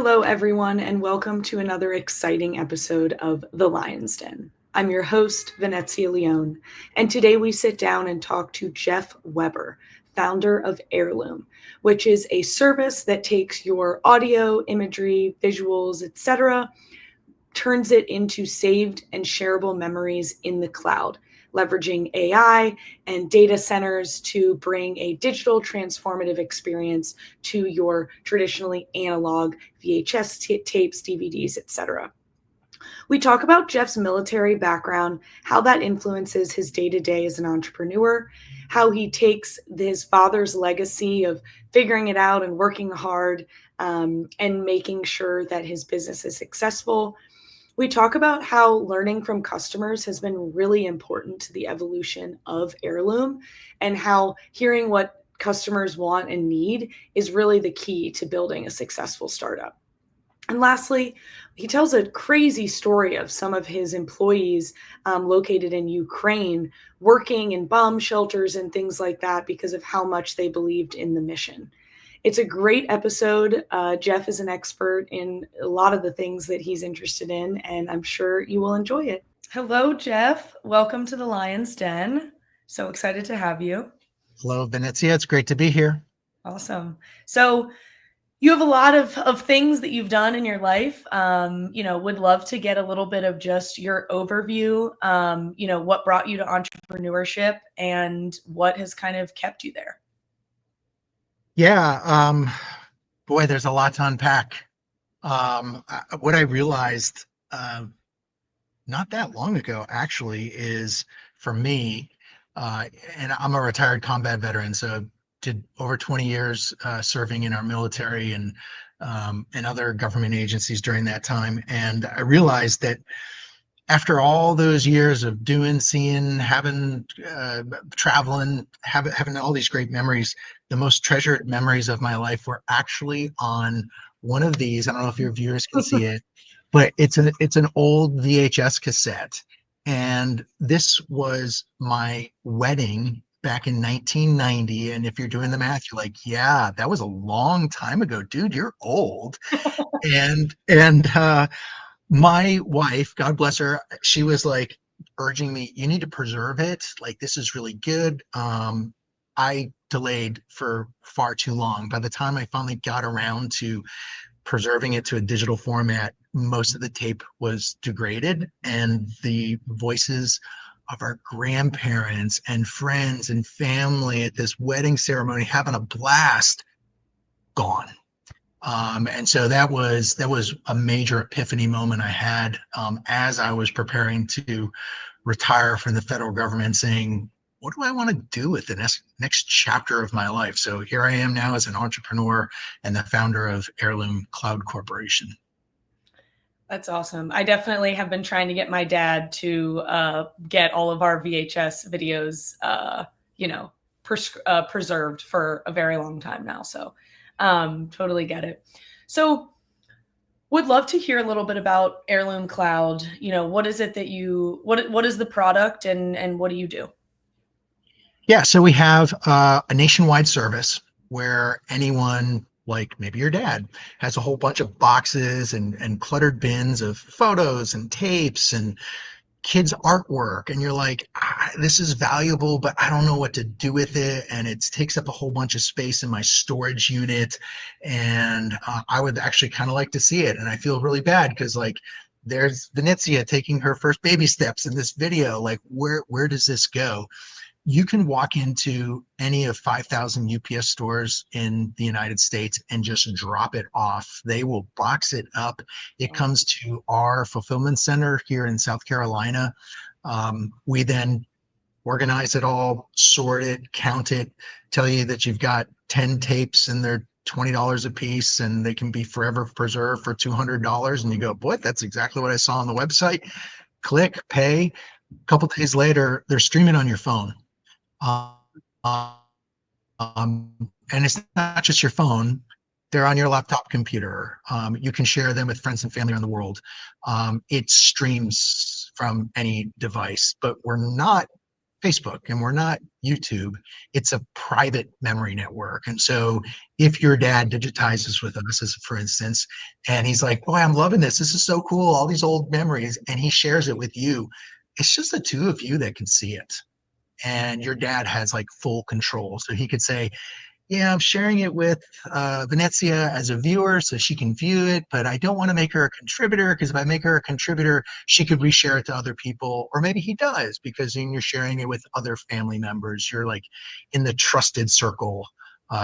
Hello, everyone, and welcome to another exciting episode of The Lion's Den. I'm your host, Venezia Leone, and today we sit down and talk to Geoff Weber, founder of Heirloom, which is a service that takes your audio, imagery, visuals, etc., turns it into saved and shareable memories in the cloud, leveraging AI and data centers to bring a digital transformative experience to your traditionally analog VHS tapes, DVDs, etc. We talk about Geoff's military background, how that influences his day-to-day as an entrepreneur, how he takes his father's legacy of figuring it out and working hard and making sure that his business is successful. We talk about how learning from customers has been really important to the evolution of Heirloom and how hearing what customers want and need is really the key to building a successful startup. And lastly, he tells a crazy story of some of his employees located in Ukraine working in bomb shelters and things like that because of how much they believed in the mission. It's a great episode. Geoff is an expert in a lot of the things that he's interested in, and I'm sure you will enjoy it. Hello, Geoff. Welcome to the Lion's Den. So excited to have you. Hello, Venezia. It's great to be here. Awesome. So you have a lot of things that you've done in your life. Would love to get a little bit of just your overview, what brought you to entrepreneurship and what has kind of kept you there. Yeah, boy, there's a lot to unpack. What I realized not that long ago, actually, is for me, and I'm a retired combat veteran, so did over 20 years serving in our military and other government agencies during that time. And I realized that after all those years of doing, seeing, having, traveling, having all these great memories, the most treasured memories of my life were actually on one of these. I don't know if your viewers can see it, but it's an old VHS cassette. And this was my wedding back in 1990. And if you're doing the math, you're like, yeah, that was a long time ago, dude, you're old. And my wife, God bless her, she was like urging me, you need to preserve it. Like, this is really good. I delayed for far too long. By the time I finally got around to preserving it to a digital format, most of the tape was degraded, and the voices of our grandparents and friends and family at this wedding ceremony having a blast gone. And so that was a major epiphany moment I had as I was preparing to retire from the federal government, saying, what do I want to do with the next chapter of my life? So here I am now as an entrepreneur and the founder of Heirloom Cloud Corporation. That's awesome. I definitely have been trying to get my dad to get all of our VHS videos, preserved for a very long time now. So totally get it. So would love to hear a little bit about Heirloom Cloud. What is it that what is the product and what do you do? Yeah, so we have a nationwide service where anyone, like maybe your dad, has a whole bunch of boxes and cluttered bins of photos and tapes and kids' artwork. And you're like, this is valuable, but I don't know what to do with it. And it takes up a whole bunch of space in my storage unit. And I would actually kind of like to see it. And I feel really bad because, like, there's Venezia taking her first baby steps in this video. Like, where does this go? You can walk into any of 5,000 UPS stores in the United States and just drop it off. They will box it up. It comes to our fulfillment center here in South Carolina. We then organize it all, sort it, count it, tell you that you've got 10 tapes and they're $20 a piece and they can be forever preserved for $200. And you go, boy, that's exactly what I saw on the website. Click, pay. A couple days later, they're streaming on your phone. Um, and it's not just your phone, they're on your laptop computer. You can share them with friends and family around the world. It streams from any device, but we're not Facebook and we're not YouTube. It's a private memory network. And so if your dad digitizes with us, as for instance, and he's like, boy, I'm loving this. This is so cool. All these old memories. And he shares it with you. It's just the two of you that can see it. And your dad has like full control. So he could say, yeah, I'm sharing it with Venezia as a viewer so she can view it, but I don't want to make her a contributor because if I make her a contributor, she could reshare it to other people. Or maybe he does because then you're sharing it with other family members. You're like in the trusted circle,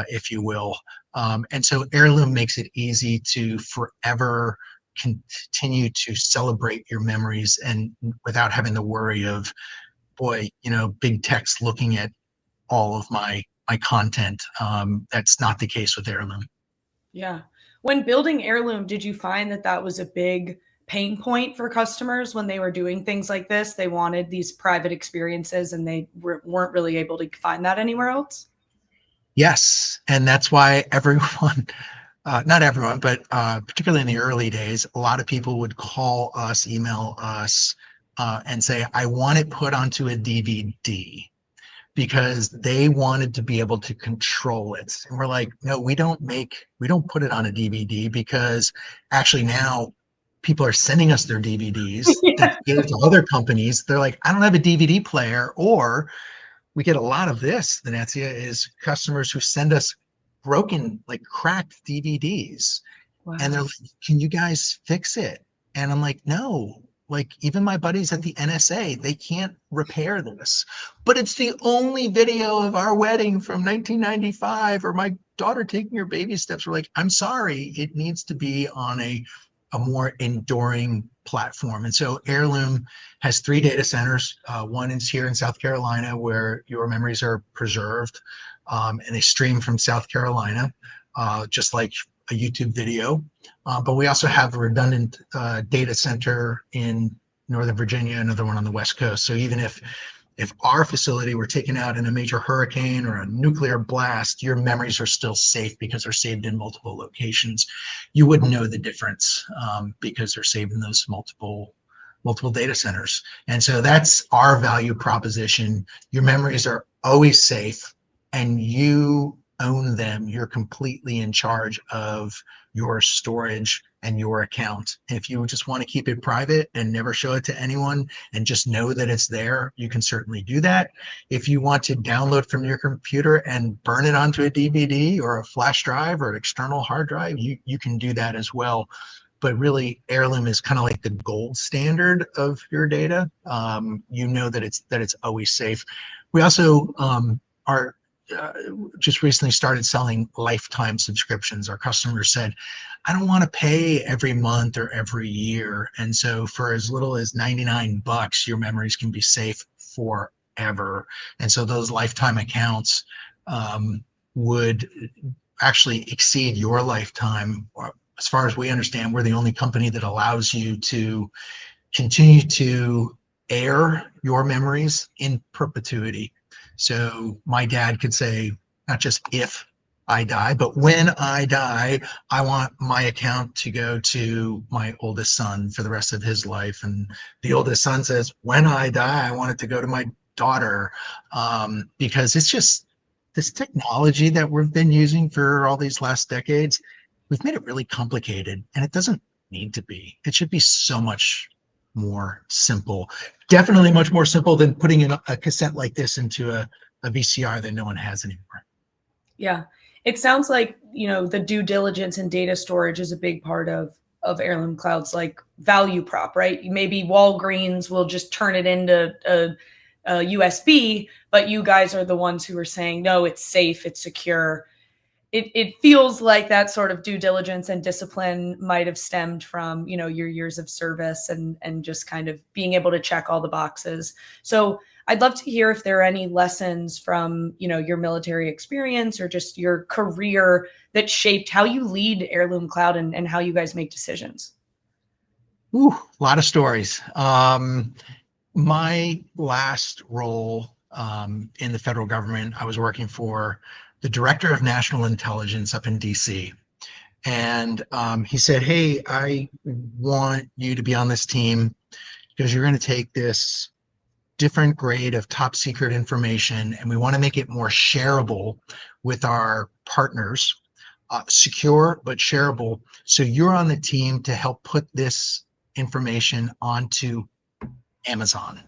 if you will. And so Heirloom makes it easy to forever continue to celebrate your memories and without having the worry of, boy, big text looking at all of my content. That's not the case with Heirloom. Yeah. When building Heirloom, did you find that that was a big pain point for customers when they were doing things like this? They wanted these private experiences and they weren't really able to find that anywhere else? Yes, and that's why everyone, not everyone, but particularly in the early days, a lot of people would call us, email us, and say, "I want it put onto a DVD." Because they wanted to be able to control it. And we're like, no, we don't put it on a DVD because actually now people are sending us their DVDs to Yeah. give to other companies. They're like, I don't have a DVD player. Or we get a lot of this, Venezia, is customers who send us broken, like cracked DVDs. And they're Wow. like, can you guys fix it? And I'm like, no, like even my buddies at the NSA, they can't repair this. But it's the only video of our wedding from 1995 or my daughter taking her baby steps. We're like, I'm sorry, it needs to be on a more enduring platform. And so Heirloom has three data centers. One is here in South Carolina where your memories are preserved and they stream from South Carolina, just like a YouTube video. But we also have a redundant data center in Northern Virginia, another one on the West Coast. So even if our facility were taken out in a major hurricane or a nuclear blast, your memories are still safe because they're saved in multiple locations. You wouldn't know the difference because they're saved in those multiple data centers. And so that's our value proposition. Your memories are always safe and you own them. You're completely in charge of your storage and your account. If you just want to keep it private and never show it to anyone and just know that it's there, you can certainly do that. If you want to download from your computer and burn it onto a DVD or a flash drive or an external hard drive, you can do that as well. But really, Heirloom is kind of like the gold standard of your data. You know that it's always safe. We also are uh, just recently started selling lifetime subscriptions. Our customers said, I don't want to pay every month or every year. And so for as little as $99, your memories can be safe forever. And so those lifetime accounts would actually exceed your lifetime. As far as we understand, we're the only company that allows you to continue to air your memories in perpetuity. So my dad could say, not just if I die, but when I die, I want my account to go to my oldest son for the rest of his life. And the oldest son says, when I die, I want it to go to my daughter. Because it's just this technology that we've been using for all these last decades, we've made it really complicated and it doesn't need to be. It should be so much more simple. Definitely much more simple than putting in a cassette like this into a VCR that no one has anymore. Yeah. It sounds like, the due diligence and data storage is a big part of Heirloom Cloud's like value prop, right? Maybe Walgreens will just turn it into a USB, but you guys are the ones who are saying, no, it's safe, it's secure. It feels like that sort of due diligence and discipline might have stemmed from your years of service and just kind of being able to check all the boxes. So I'd love to hear if there are any lessons from your military experience or just your career that shaped how you lead Heirloom Cloud and how you guys make decisions. Ooh, a lot of stories. My last role in the federal government, I was working for the director of national intelligence up in DC. And he said, hey, I want you to be on this team because you're going to take this different grade of top secret information, and we want to make it more shareable with our partners, secure but shareable. So you're on the team to help put this information onto Amazon,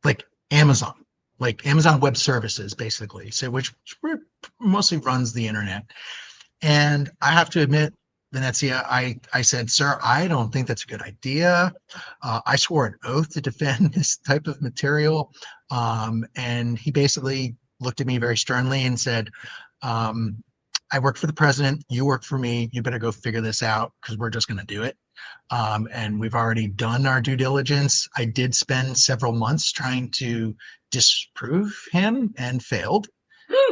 like Amazon, like Amazon Web Services, basically. So which mostly runs the internet. And I have to admit, Venezia, I said, sir, I don't think that's a good idea. I swore an oath to defend this type of material. And he basically looked at me very sternly and said, um, I work for the president. You work for me. You better go figure this out because we're just going to do it. And we've already done our due diligence. I did spend several months trying to disprove him and failed,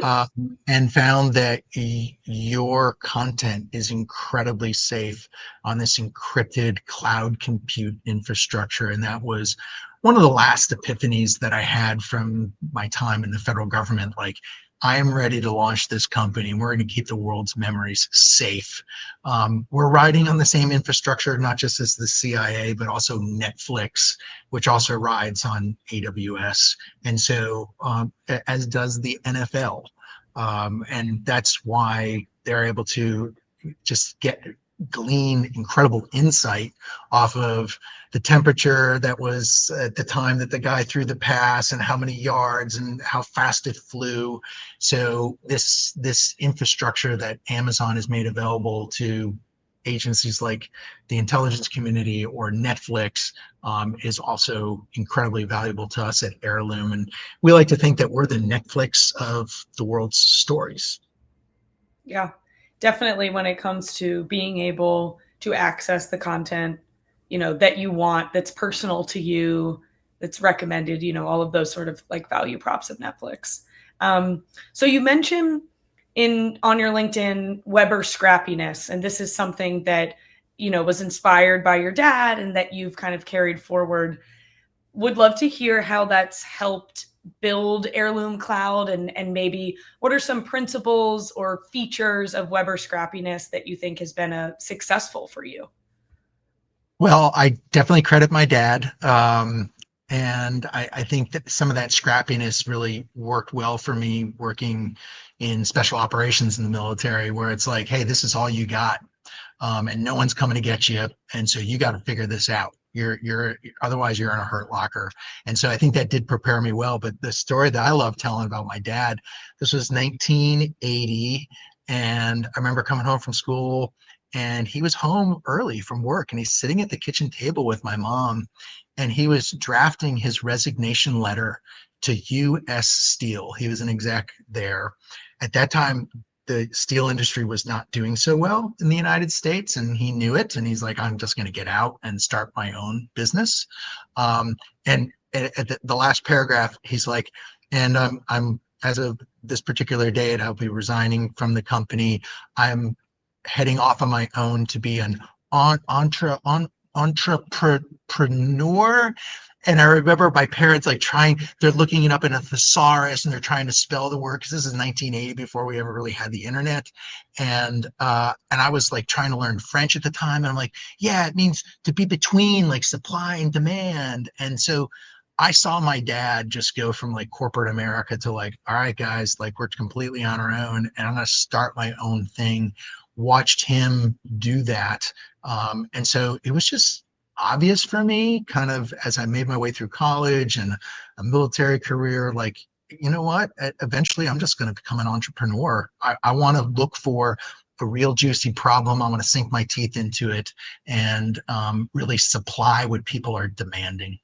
uh, and found that your content is incredibly safe on this encrypted cloud compute infrastructure. And that was one of the last epiphanies that I had from my time in the federal government. Like, I am ready to launch this company. We're going to keep the world's memories safe. We're riding on the same infrastructure, not just as the CIA, but also Netflix, which also rides on AWS. And so, as does the NFL. And that's why they're able to just glean incredible insight off of the temperature that was at the time that the guy threw the pass and how many yards and how fast it flew. So this infrastructure that Amazon has made available to agencies like the intelligence community or Netflix, is also incredibly valuable to us at Heirloom. And we like to think that we're the Netflix of the world's stories. Yeah, definitely when it comes to being able to access the content, that you want, that's personal to you, that's recommended, all of those sort of like value props of Netflix. So you mentioned in on your LinkedIn Weber scrappiness, and this is something that, was inspired by your dad and that you've kind of carried forward. Would love to hear how that's helped build Heirloom Cloud, and maybe what are some principles or features of Weber scrappiness that you think has been a successful for you? Well, I definitely credit my dad. And I think that some of that scrappiness really worked well for me working in special operations in the military, where it's like, hey, this is all you got, and no one's coming to get you, and so you got to figure this out. You're otherwise you're in a hurt locker. And so I think that did prepare me well. But the story that I love telling about my dad, this was 1980, and I remember coming home from school, and he was home early from work, and he's sitting at the kitchen table with my mom, and he was drafting his resignation letter to U.S. Steel. He was an exec there. At that time, the steel industry was not doing so well in the United States, and he knew it. And he's like, I'm just going to get out and start my own business. And at the last paragraph, he's like, and I'm as of this particular date, I'll be resigning from the company. I'm heading off on my own to be an entrepreneur. And I remember my parents like they're looking it up in a thesaurus and they're trying to spell the word because this is 1980 before we ever really had the internet. And I was like trying to learn French at the time. And I'm like, yeah, it means to be between like supply and demand. And so I saw my dad just go from like corporate America to like, all right, guys, like we're completely on our own and I'm going to start my own thing. Watched him do that. And so it was just obvious for me, kind of as I made my way through college and a military career, like, you know what? Eventually, I'm just going to become an entrepreneur. I want to look for a real juicy problem. I want to sink my teeth into it and really supply what people are demanding.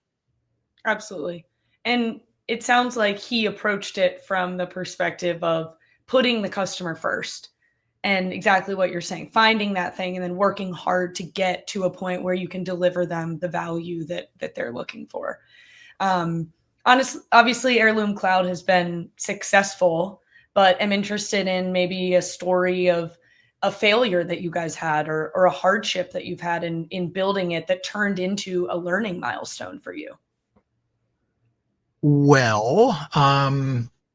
Absolutely. And it sounds like he approached it from the perspective of putting the customer first, and exactly what you're saying, finding that thing and then working hard to get to a point where you can deliver them the value that they're looking for. Obviously, Heirloom Cloud has been successful, but I'm interested in maybe a story of a failure that you guys had, or a hardship that you've had in building it that turned into a learning milestone for you. Well,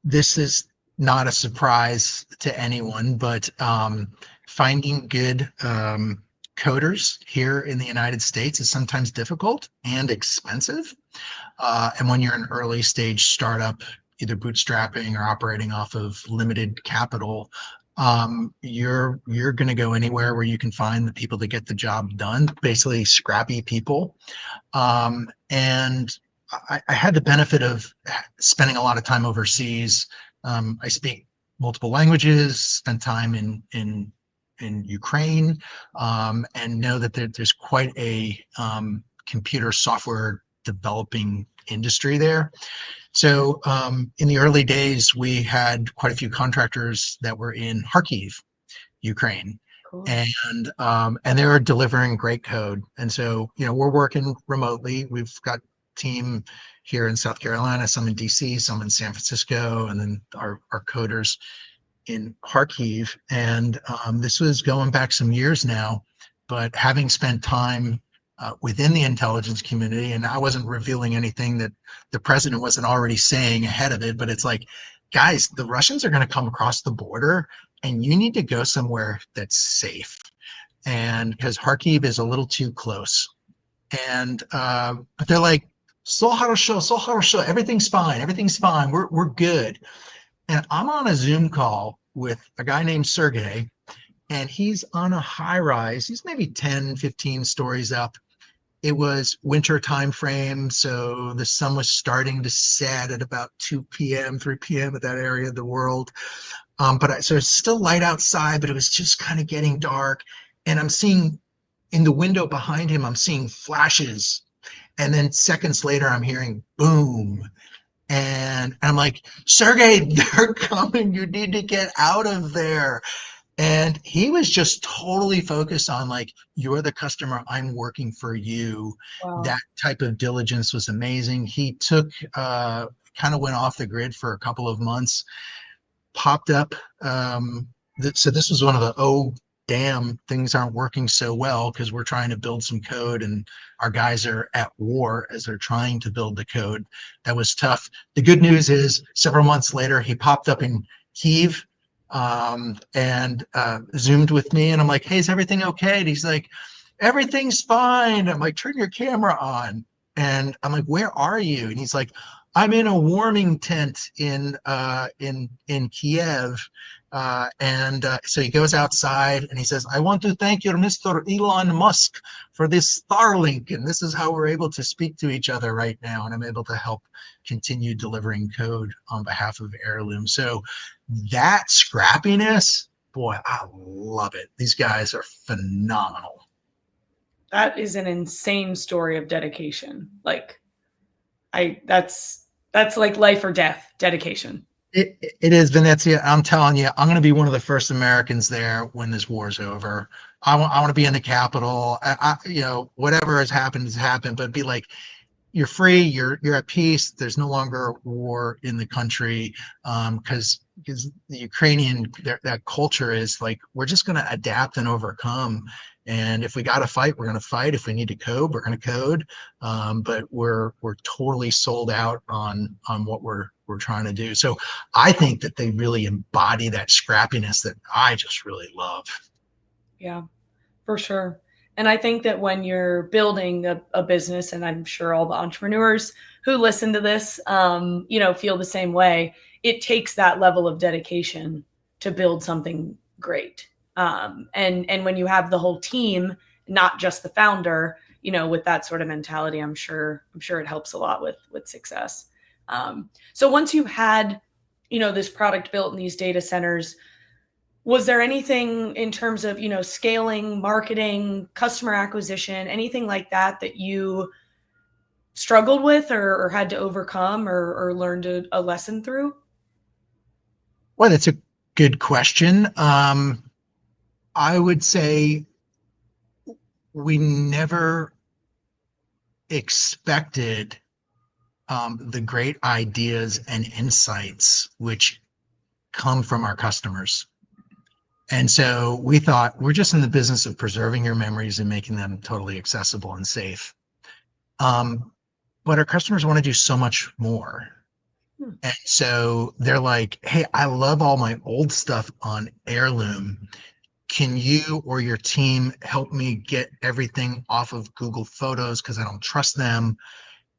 this is not a surprise to anyone, but finding good coders here in the United States is sometimes difficult and expensive. And when you're an early stage startup, either bootstrapping or operating off of limited capital, you're going to go anywhere where you can find the people that get the job done, basically scrappy people. And I had the benefit of spending a lot of time overseas. I speak multiple languages, spent time in Ukraine, and know that there's quite a computer software developing industry there. So in the early days, we had quite a few contractors that were in Kharkiv, Ukraine, Cool. and they were delivering great code. And so, we're working remotely. We've got team here in South Carolina, some in DC, some in San Francisco, and then our coders in Kharkiv. And this was going back some years now, but having spent time within the intelligence community, and I wasn't revealing anything that the president wasn't already saying ahead of it, but it's like, guys, the Russians are going to come across the border and you need to go somewhere that's safe. And because Kharkiv is a little too close. And but they're like, so хорошо, everything's fine, we're good. And I'm on a Zoom call with a guy named Sergey, and he's on a high rise. He's maybe 10, 15 stories up. It was winter time frame, so the sun was starting to set at about 2 p.m., 3 p.m. at that area of the world. So it's still light outside, but it was just kind of getting dark. And I'm seeing in the window behind him, I'm seeing flashes. And then seconds later, I'm hearing boom. And I'm like, Sergey, they're coming. You need to get out of there. And he was just totally focused on like, you're the customer, I'm working for you. Wow. That type of diligence was amazing. He took, kind of went off the grid for a couple of months, popped up. So this was one of the, oh, damn, things aren't working so well because we're trying to build some code and our guys are at war as they're trying to build the code. That was tough. The good news is several months later, he popped up in Kiev, and Zoomed with me. And I'm like, hey, is everything okay? And he's like, everything's fine. I'm like, turn your camera on. And I'm like, where are you? And he's like, I'm in a warming tent in Kiev. So he goes outside and he says, I want to thank your Mr. Elon Musk for this Starlink. And this is how we're able to speak to each other right now. And I'm able to help continue delivering code on behalf of Heirloom. So that scrappiness, boy, I love it. These guys are phenomenal. That is an insane story of dedication. Like that's like life or death dedication. It is, Venezia. I'm telling you, I'm going to be one of the first Americans there when this war's over. I want to be in the Capitol. Whatever has happened, but be like, you're free, you're at peace. There's no longer war in the country, because the Ukrainian that culture is like, we're just going to adapt and overcome. And if we got to fight, we're going to fight. If we need to code, we're going to code. But we're totally sold out on what we're trying to do. So I think that they really embody that scrappiness that I just really love. Yeah, for sure. And I think that when you're building a business, and I'm sure all the entrepreneurs who listen to this, feel the same way, it takes that level of dedication to build something great. And when you have the whole team, not just the founder, with that sort of mentality, I'm sure it helps a lot with success. So once you had, this product built in these data centers, was there anything in terms of, scaling, marketing, customer acquisition, anything like that you struggled with or had to overcome or learned a lesson through? Well, that's a good question. I would say we never expected the great ideas and insights which come from our customers. And so we thought, we're just in the business of preserving your memories and making them totally accessible and safe. But our customers want to do so much more. And so they're like, hey, I love all my old stuff on Heirloom. can you or your team help me get everything off of Google Photos because I don't trust them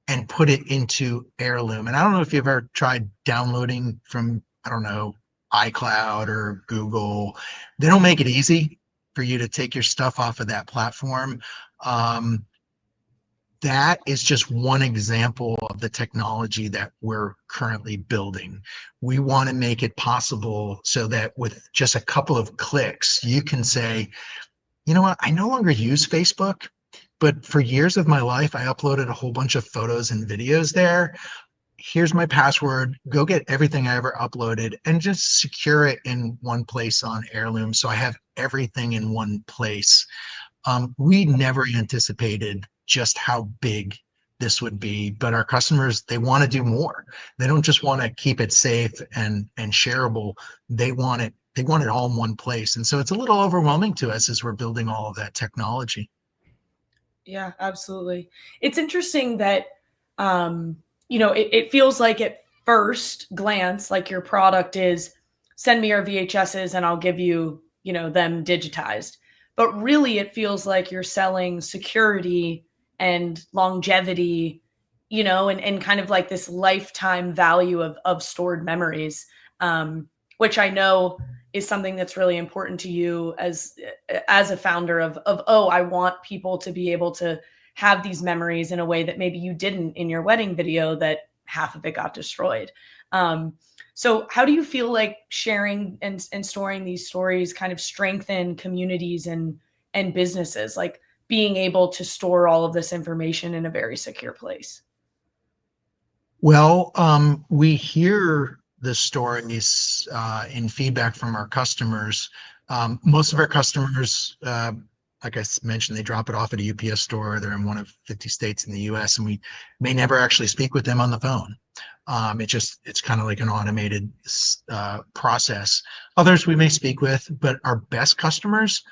and put it into Heirloom? And I don't know if you've ever tried downloading from, I don't know, iCloud or Google. They don't make it easy for you to take your stuff off of that platform. Um, that is just one example of the technology that we're currently building. We want to make it possible so that with just a couple of clicks, you can say, you know what, I no longer use Facebook, but for years of my life, I uploaded a whole bunch of photos and videos there. Here's my password. Go get everything I ever uploaded and just secure it in one place on Heirloom. So I have everything in one place. We never anticipated just how big this would be, but our customers, they want to do more. They don't just want to keep it safe and shareable. They want it all in one place. And so it's a little overwhelming to us as we're building all of that technology. Yeah, absolutely. It's interesting that, it feels like at first glance, like your product is send me your VHSs and I'll give you, them digitized. But really, it feels like you're selling security and longevity, and kind of like this lifetime value of stored memories, which I know is something that's really important to you as a founder of oh, I want people to be able to have these memories in a way that maybe you didn't in your wedding video, that half of it got destroyed. So how do you feel like sharing and storing these stories kind of strengthen communities and businesses, like being able to store all of this information in a very secure place? Well, we hear the stories in feedback from our customers. Most of our customers, like I mentioned, they drop it off at a UPS store. They're in one of 50 states in the US, and we may never actually speak with them on the phone. It's kind of like an automated process. Others we may speak with, but our best customers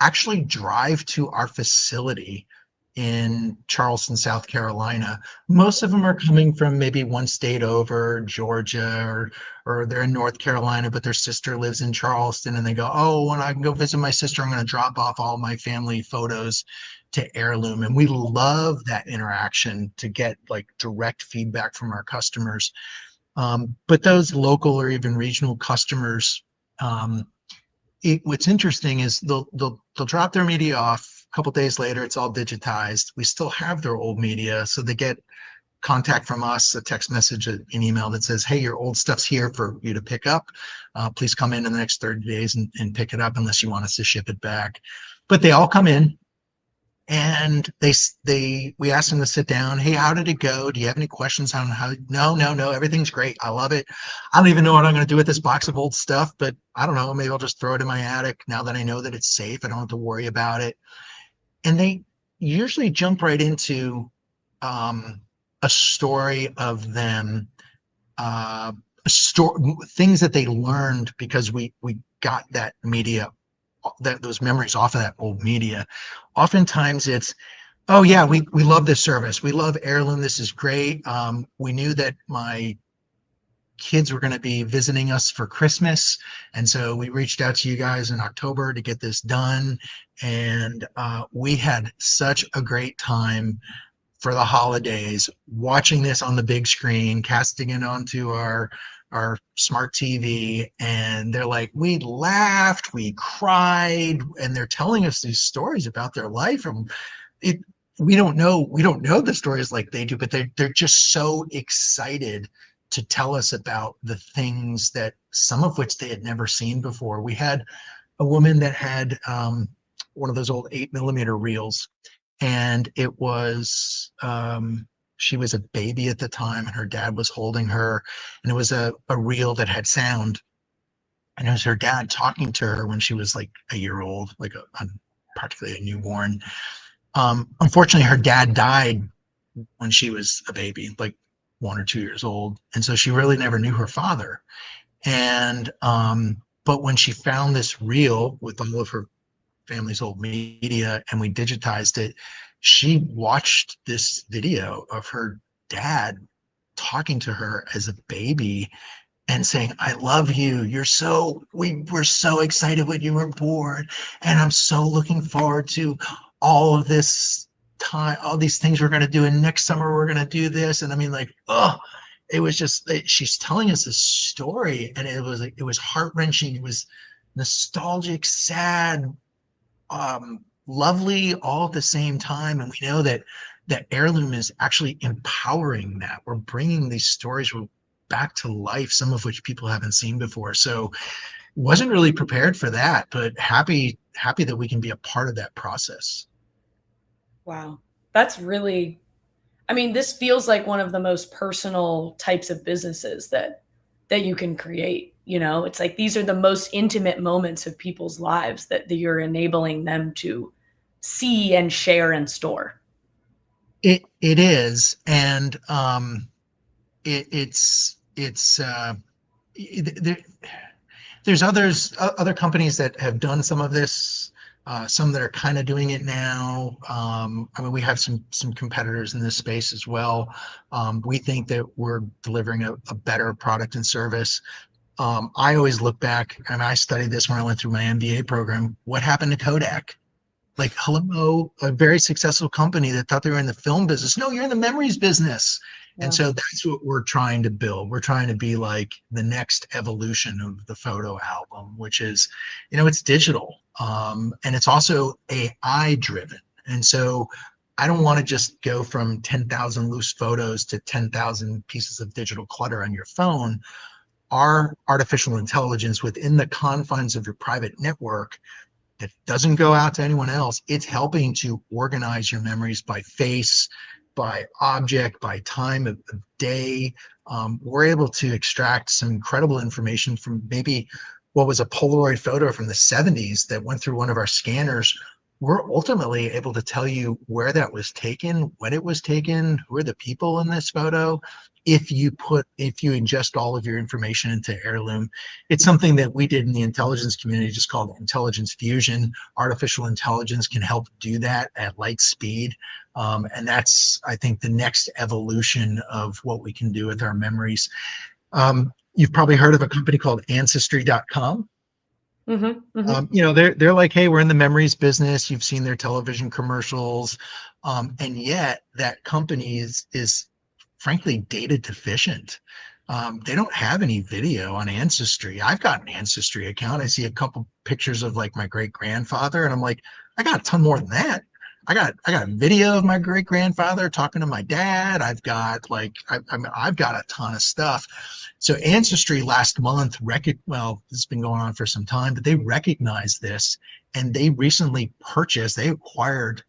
actually drive to our facility in Charleston, South Carolina. Most of them are coming from maybe one state over, Georgia, or they're in North Carolina, but their sister lives in Charleston, and they go, oh, when I can go visit my sister, I'm going to drop off all my family photos to Heirloom. And we love that interaction to get like direct feedback from our customers. But those local or even regional customers, what's interesting is they'll drop their media off. A couple days later, it's all digitized. We still have their old media, so they get contact from us, a text message, an email that says, hey, your old stuff's here for you to pick up. Please come in the next 30 days and pick it up unless you want us to ship it back. But they all come in, and we asked them to sit down. Hey, how did it go? Do you have any questions on how? No, everything's great. I love it. I don't even know what I'm going to do with this box of old stuff, but I don't know. Maybe I'll just throw it in my attic now that I know that it's safe. I don't have to worry about it. And they usually jump right into um, a story of them, uh, things that they learned because we got that media, those memories off of that old media. Oftentimes it's, oh yeah, we love this service. We love Heirloom. This is great. We knew that my kids were going to be visiting us for Christmas, and so we reached out to you guys in October to get this done. And we had such a great time for the holidays watching this on the big screen, casting it onto our smart TV, and they're like, we laughed, we cried, and they're telling us these stories about their life. And it we don't know the stories like they do, but they're just so excited to tell us about the things that some of which they had never seen before. We had a woman that had one of those old 8 millimeter reels, and it was she was a baby at the time, and her dad was holding her, and it was a reel that had sound, and it was her dad talking to her when she was like a year old, like practically a newborn. Unfortunately, her dad died when she was a baby, like 1 or 2 years old, and so she really never knew her father. And but when she found this reel with all of her family's old media and we digitized it, she watched this video of her dad talking to her as a baby, and saying, I love you. We were so excited when you were born. And I'm so looking forward to all of this time, all these things we're going to do. And next summer, we're going to do this. And I mean, like, oh, it was just, she's telling us this story, and it was heart wrenching. It was nostalgic, sad, lovely, all at the same time. And we know that Heirloom is actually empowering that. We're bringing these stories back to life, some of which people haven't seen before. So wasn't really prepared for that, but happy that we can be a part of that process. Wow. That's really, I mean, this feels like one of the most personal types of businesses that you can create. You know, it's like these are the most intimate moments of people's lives that you're enabling them to see and share and store. It is, and it's there, there's other companies that have done some of this, some that are kind of doing it now. I mean, we have some competitors in this space as well. We think that we're delivering a better product and service. I always look back, and I studied this when I went through my MBA program. What happened to Kodak? Like, hello, a very successful company that thought they were in the film business. No, you're in the memories business. And Yeah. so that's what we're trying to build. We're trying to be like the next evolution of the photo album, which is, it's digital, and it's also AI driven. And so I don't want to just go from 10,000 loose photos to 10,000 pieces of digital clutter on your phone. Our artificial intelligence within the confines of your private network that doesn't go out to anyone else. It's helping to organize your memories by face, by object, by time of day. We're able to extract some incredible information from maybe what was a Polaroid photo from the 70s that went through one of our scanners. We're ultimately able to tell you where that was taken, when it was taken, who are the people in this photo. If you ingest all of your information into Heirloom, it's something that we did in the intelligence community, just called intelligence fusion. Artificial intelligence can help do that at light speed. And that's, I think, the next evolution of what we can do with our memories. You've probably heard of a company called ancestry.com. Mm-hmm. Mm-hmm. They're like, hey, we're in the memories business. You've seen their television commercials, and yet that company is frankly data deficient. They don't have any video on Ancestry. I've got an Ancestry account. I see a couple pictures of like my great grandfather, and I'm like, I got a ton more than that. I got a video of my great grandfather talking to my dad. I've got I've got a ton of stuff. So Ancestry last month, well, this has been going on for some time, but they recognized this, and they recently they acquired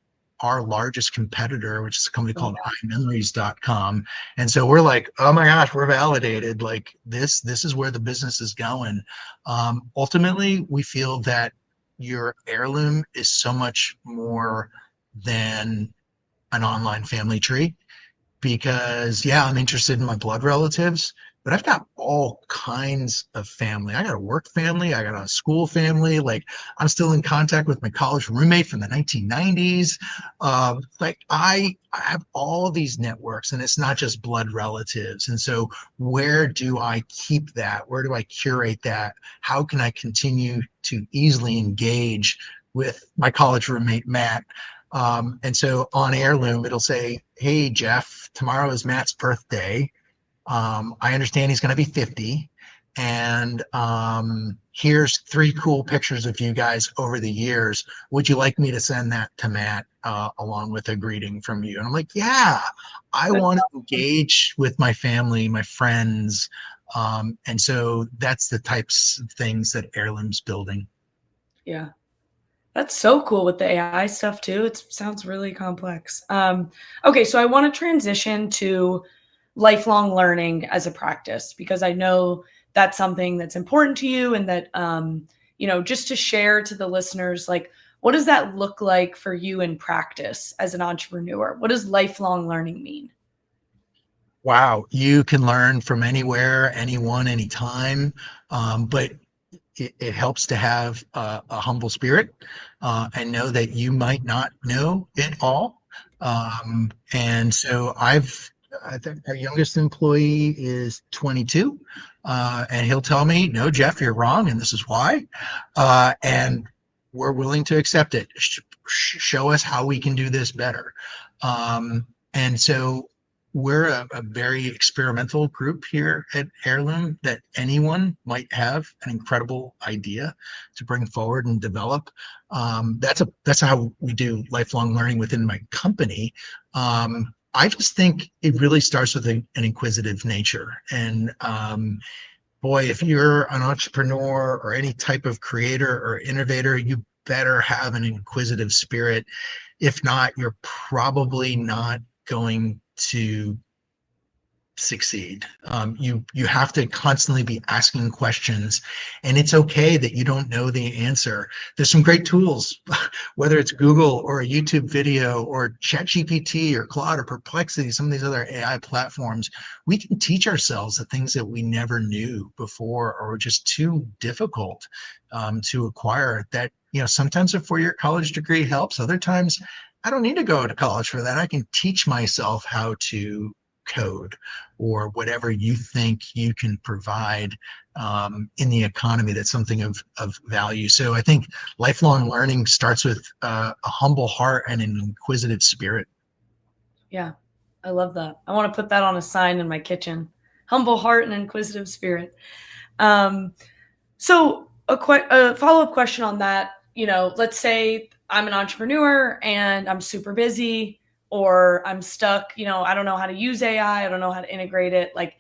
our largest competitor, which is a company Oh, called imemories.com. And so we're like, oh my gosh, we're validated. Like this is where the business is going. Ultimately, we feel that your Heirloom is so much more than an online family tree, because yeah, I'm interested in my blood relatives, but I've got all kinds of family. I got a work family, I got a school family. Like, I'm still in contact with my college roommate from the 1990s. I have all of these networks, and it's not just blood relatives. And so where do I keep that? Where do I curate that? How can I continue to easily engage with my college roommate, Matt? And so on Heirloom, it'll say, hey, Geoff, tomorrow is Matt's birthday. I understand he's going to be 50. And here's 3 cool pictures of you guys over the years. Would you like me to send that to Matt along with a greeting from you? And I'm like, yeah, I that's want to awesome. engage with my family, my friends. And so that's the types of things that Heirloom's building. Yeah. That's so cool with the AI stuff too. It sounds really complex. Okay, so I want to transition to lifelong learning as a practice because I know that's something that's important to you, and that just to share to the listeners, like, what does that look like for you in practice as an entrepreneur? What does lifelong learning mean? Wow, you can learn from anywhere, anyone, anytime. But it helps to have a humble spirit, and know that you might not know it all. And so I think our youngest employee is 22, and he'll tell me, "No, Geoff, you're wrong, and this is why." And we're willing to accept it. Show us how we can do this better. And so we're a very experimental group here at Heirloom that anyone might have an incredible idea to bring forward and develop. That's how we do lifelong learning within my company. I just think it really starts with an inquisitive nature. And boy, if you're an entrepreneur or any type of creator or innovator, you better have an inquisitive spirit. If not, you're probably not going to succeed. You have to constantly be asking questions, and it's okay that you don't know the answer. There's some great tools, whether it's Google or a YouTube video or ChatGPT or Claude or Perplexity, some of these other AI platforms. We can teach ourselves the things that we never knew before or were just too difficult to acquire. That sometimes a four-year college degree helps. Other times, I don't need to go to college for that. I can teach myself how to code or whatever you think you can provide in the economy that's something of value. So I think lifelong learning starts with a humble heart and an inquisitive spirit. Yeah, I love that. I want to put that on a sign in my kitchen. Humble heart and inquisitive spirit. Um, so a follow-up question on that, let's say I'm an entrepreneur and I'm super busy, or I'm stuck, I don't know how to use AI, I don't know how to integrate it. Like,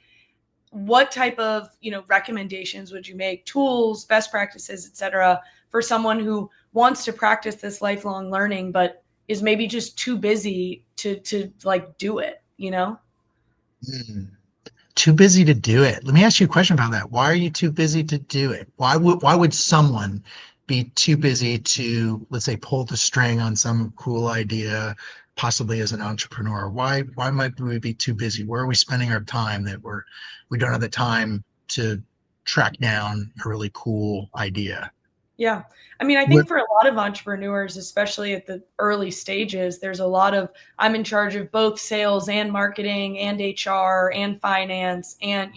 what type of, recommendations would you make, tools, best practices, etc., for someone who wants to practice this lifelong learning but is maybe just too busy to like do it? Mm. Too busy to do it. Let me ask you a question about that. Why are you too busy to do it? Why would someone be too busy to, let's say, pull the string on some cool idea, possibly as an entrepreneur? Why might we be too busy? Where are we spending our time that we don't have the time to track down a really cool idea? Yeah. I mean, I What think for a lot of entrepreneurs, especially at the early stages, there's a lot of I'm in charge of both sales and marketing and HR and finance and,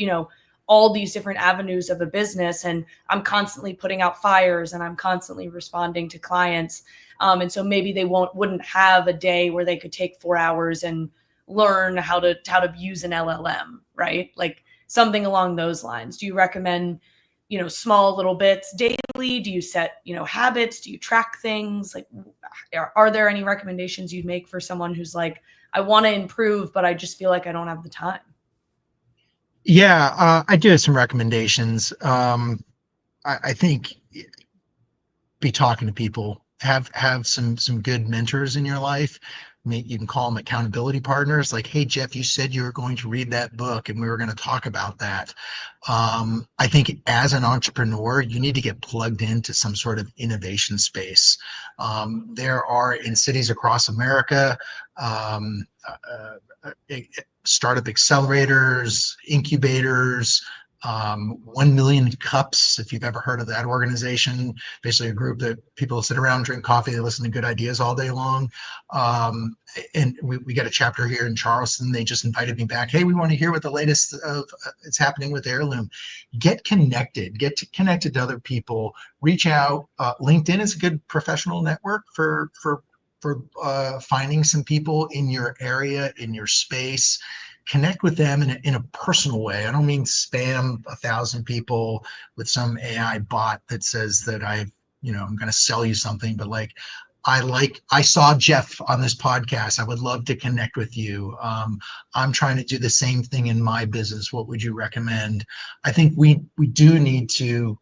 all these different avenues of a business. And I'm constantly putting out fires and I'm constantly responding to clients. And so maybe they wouldn't have a day where they could take 4 hours and learn how to use an LLM, right? Like something along those lines. Do you recommend, small little bits daily? Do you set, habits? Do you track things? Like, are there any recommendations you'd make for someone who's like, I want to improve, but I just feel like I don't have the time? Yeah, I do have some recommendations. I think be talking to people, have some good mentors in your life. You can call them accountability partners. Like, hey, Geoff, you said you were going to read that book and we were going to talk about that. I think as an entrepreneur, you need to get plugged into some sort of innovation space. There are in cities across America, startup accelerators, incubators, 1 million cups, if you've ever heard of that organization, basically a group that people sit around, drink coffee, they listen to good ideas all day long. And we got a chapter here in Charleston. They just invited me back. Hey, we want to hear what the latest of it's happening with Heirloom. Get connected, connected to other people, reach out. LinkedIn is a good professional network for finding some people in your area, in your space. Connect with them in a personal way. I don't mean spam 1,000 people with some AI bot that says that I'm going to sell you something, but I saw Geoff on this podcast. I would love to connect with you. I'm trying to do the same thing in my business. What would you recommend? I think we do need to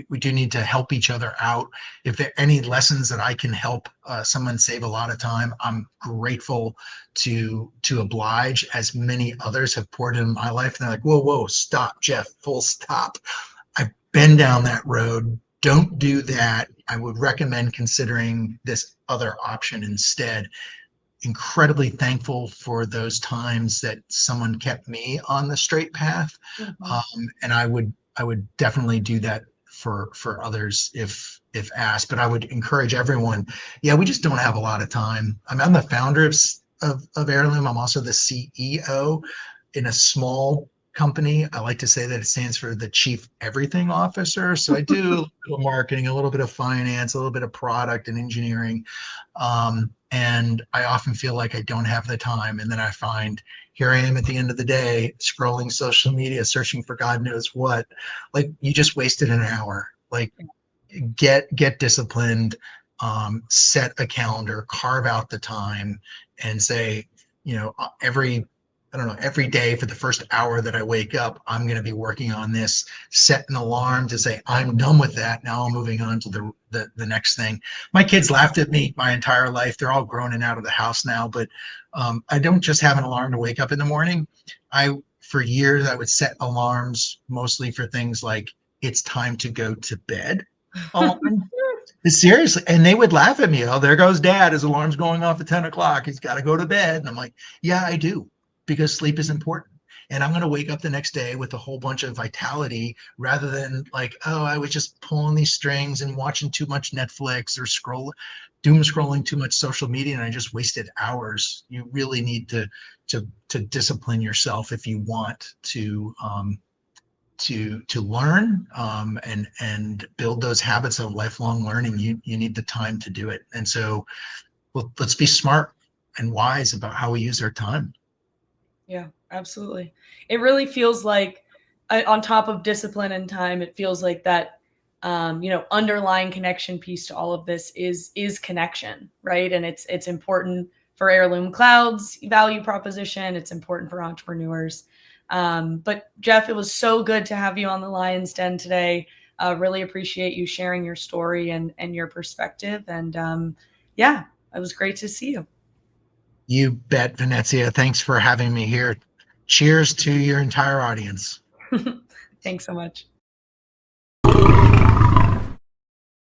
we do need to help each other out. If there are any lessons that I can help someone save a lot of time, I'm grateful to oblige, as many others have poured into my life. And they're like, whoa, stop, Geoff, full stop. I've been down that road. Don't do that. I would recommend considering this other option instead. Incredibly thankful for those times that someone kept me on the straight path. Mm-hmm. And I would definitely do that for others if asked. But I would encourage everyone. Yeah, we just don't have a lot of time. I'm the founder of of Heirloom. I'm also the CEO in a small company. I like to say that it stands for the Chief Everything Officer. So I do a little bit of marketing, a little bit of finance, a little bit of product and engineering. And I often feel like I don't have the time. And then I find here I am at the end of the day, scrolling social media, searching for God knows what. Like, you just wasted an hour. Like, get disciplined, set a calendar, carve out the time, and say, every, I don't know, every day for the first hour that I wake up, I'm going to be working on this. Set an alarm to say I'm done with that. Now I'm moving on to the next thing. My kids laughed at me my entire life. They're all grown and out of the house now, but I don't just have an alarm to wake up in the morning. I For years I would set alarms mostly for things like it's time to go to bed alarm. Seriously. And they would laugh at me. Oh, there goes dad. His alarm's going off at 10 o'clock. He's got to go to bed. And I'm like, yeah, I do, because sleep is important. And I'm going to wake up the next day with a whole bunch of vitality rather than like, oh, I was just pulling these strings and watching too much Netflix or doom scrolling too much social media. And I just wasted hours. You really need to discipline yourself if you want to learn, and build those habits of lifelong learning. You need the time to do it. And so, well, let's be smart and wise about how we use our time. Yeah, absolutely. It really feels like, on top of discipline and time, it feels like that, underlying connection piece to all of this is connection, right? And it's important for Heirloom Cloud's value proposition. It's important for entrepreneurs. But Geoff, it was so good to have you on the Lion's Den today. Really appreciate you sharing your story and your perspective. And yeah, it was great to see you. You bet, Venezia. Thanks for having me here. Cheers to your entire audience. Thanks so much.